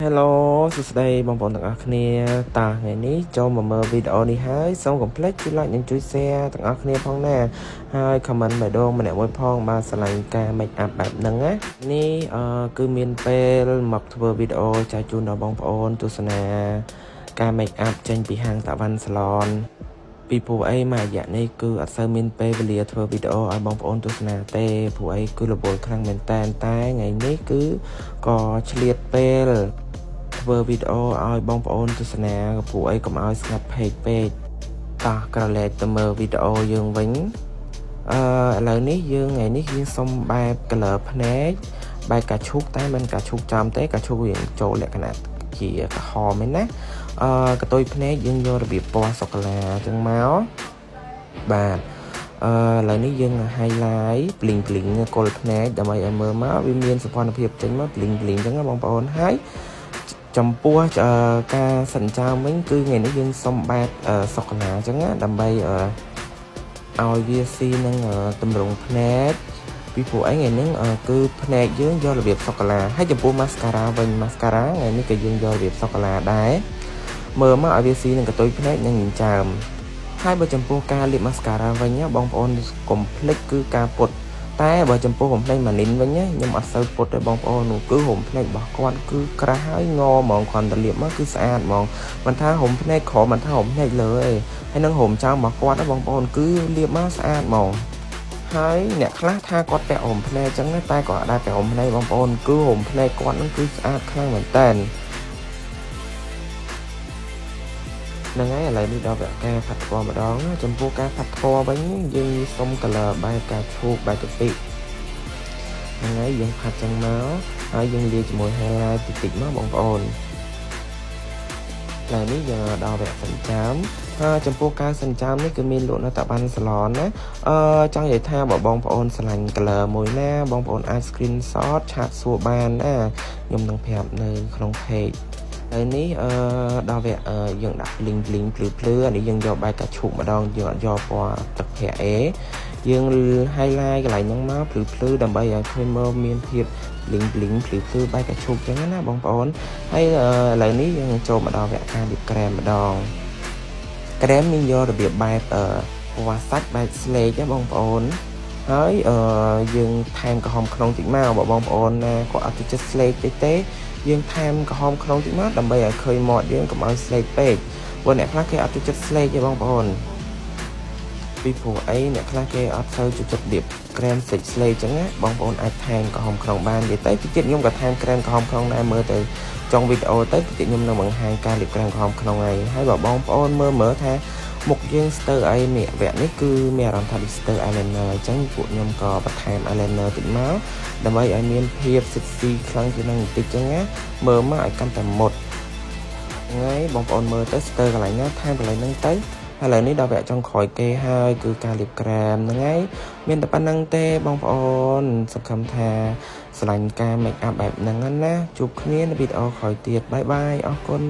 Hello សួស្តីបងប្អូនទាំងអស់គ្នាតើថ្ងៃនេះចូលមកមើលវីដេអូនេះហើយសូមកុំភ្លេចជួយ like និងជួយ share ទាំងអស់គ្នាផងណាហើយ comment ម្ដងម្នាក់មួយផងបើស្រឡាញ់ការ make up បែបហ្នឹងណានេះគឺមានពេលមកធ្វើវីដេអូចែកជូនដល់បងប្អូនទស្សនាការ make up ចេញពីហាងតាវ៉ាន់សាឡនពីព្រោះអីមួយរយៈនេះគឺអត់សូវមានពេលវេលាធ្វើវីដេអូឲ្យបងប្អូនទស្សនាទេព្រោះអីគឺរវល់ខ្លាំងមែនតែថ្ងៃនេះគឺក៏ឆ្លៀតពេលធ្វើវីដេអូឲ្យបងប្អូនទស្សនាព្រោះអីកុំឲ្យស្ងាត់ពេកតោះក្រឡេកទៅមើលវីដេអូយើងវិញឥឡូវនេះយើងថ្ងៃនេះយើងសុំបែប color ភ្នែកបែបកាឈូកតែមិនកាឈូកចំទេកាឈូកយើងចូលលក្ខណៈជាក្រហមឯណាកតុយភ្នែកយើងយករបៀបពណ៌សូកូឡាចឹងមកបាទឥឡូវនេះយើង highlight bling គល់ភ្នែកដើម្បីឲ្យមើលមកវាមានសោភ័ណភាពចេញមក bling ចឹងណាបងប្អូនហើយចំពោះការសិនចោលវិញគឺថ្ងៃនេះយើងសុំបែបសូកូឡាចឹងណាដើម្បីឲ្យវាស៊ីនឹងតម្រង់ភ្នែកពីព្រោះអីថ្ងៃនេះគឺភ្នែកយើងយករបៀបសូកូឡាហើយចំពោះ mascara វិញ mascara ថ្ងៃនេះក៏យើងយករបៀបសូកូឡាដែរមើលមកឲ្យវាស៊ីនឹងកតុយភ្នែកនិងញញើមហើយបើចំពោះការលាប mascara វិញបងប្អូនកុំភ្លេចគឺការពុតតែបើចំពោះរំភ្នែកម៉ានីនវិញខ្ញុំអត់សូវពុតទេបងប្អូននោះគឺរំភ្នែករបស់គាត់គឺក្រាស់ហើយងហ្មងគ្រាន់តែលាបមកគឺស្អាតហ្មងមិនថារំភ្នែកក្រោមមិនថារំភ្នែកលើទេហើយនឹងរំចោលរបស់គាត់បងប្អូនគឺលាបមកស្អាតហ្មងហើយអ្នកខ្លះថាគាត់ពាក់រំភ្នែកចឹងតែគាត់អត់ដែរពាក់រំភ្នែកបងប្អូនគឺរំភ្នែកគាត់នឹងគឺស្អាតខ្លាំងមែនតើហ្នឹងហើយឥឡូវនេះដល់ការផាត់ពណ៌ម្ដងចំពោះការផាត់ពណ៌វិញយើងសុំ color បែបការឈូកបែបកាពិហ្នឹងហើយយើងផាត់ចឹងមកហើយយើងលាយជាមួយ highlight តិចមកបងប្អូនឥឡូវនេះយើងដល់វគ្គសិនចាមចំពោះការសិនចាមនេះគឺមានលក់នៅតាវ៉ាន់សាឡនណាចង់និយាយថាបើបងប្អូនស្រឡាញ់ color មួយណាបងប្អូនអាច screenshot ឆាតសួរបានណាខ្ញុំនឹងប្រាប់នៅក្នុង pageហើយនេះដល់វគ្គយើងដាក់ bling ភ្លឺនេះយើងយកបែបកាឈូកម្ដងយើងអត់យកពណ៌ទឹកប្រាក់យើង highlight កន្លែងហ្នឹងមកភ្លឺដើម្បីឲ្យឃើញមើលមានភាព bling ភ្លឺបែបកាឈូកចឹងណាបងប្អូនហើយឥឡូវនេះយើងចូលមកដល់វគ្គការលាបក្រែមម្ដងក្រែមយើងយករបៀបបែបពណ៌សាច់បែប slate ណាបងប្អូនហើយយើងថែមក្រហមក្នុងតិចមកបងប្អូនណាក៏អត់ទៅចិត្ត slate តិចទេយើងថែមក្រហមក្នុងតិចមកដើម្បីឲ្យឃើញមាត់យើងកុំឲ្យ slate ពេកព្រោះអ្នកខ្លះគេអត់ទៅចិត្ត slate ទេបងប្អូនពីព្រោះអីអ្នកខ្លះគេអត់ទៅចិត្តលាបក្រែម slate ចឹងណាបងប្អូនអាចថែមក្រហមក្នុងបាននិយាយទៅតិចទៀតខ្ញុំក៏ថែមក្រែមក្រហមក្នុងដែរមើលទៅចុងវីដេអូទៅតិចខ្ញុំនឹងបង្ហាញការលាបក្រែមក្រហមក្នុងហើយបើបងប្អូនមើលថាមុខយើងស្ទើរអីនេះវគ្គនេះគឺមានអារម្មណ៍ថាស្ទើរ eyeliner អញ្ចឹងពួកខ្ញុំក៏បន្ថែម eyeliner តិចមកដើម្បីឲ្យមានភាព sexy ខ្លាំងជាងនឹងបន្តិចចឹងណាមើលមកឲ្យកាន់តែមុតថ្ងៃបងប្អូនមើលទៅស្ទើរកន្លែងណាថែមកន្លែងហ្នឹងទៅឥឡូវនេះដល់វគ្គចុងក្រោយគេហើយគឺការលាបក្រែមហ្នឹងហើយមានតែប៉ុណ្្នឹងទេបងប្អូនសង្ឃឹមថាស្រឡាញ់ការ make up បែបហ្នឹងណាជួបគ្នានៅវីដេអូក្រោយទៀតបាយបាយអរគុណ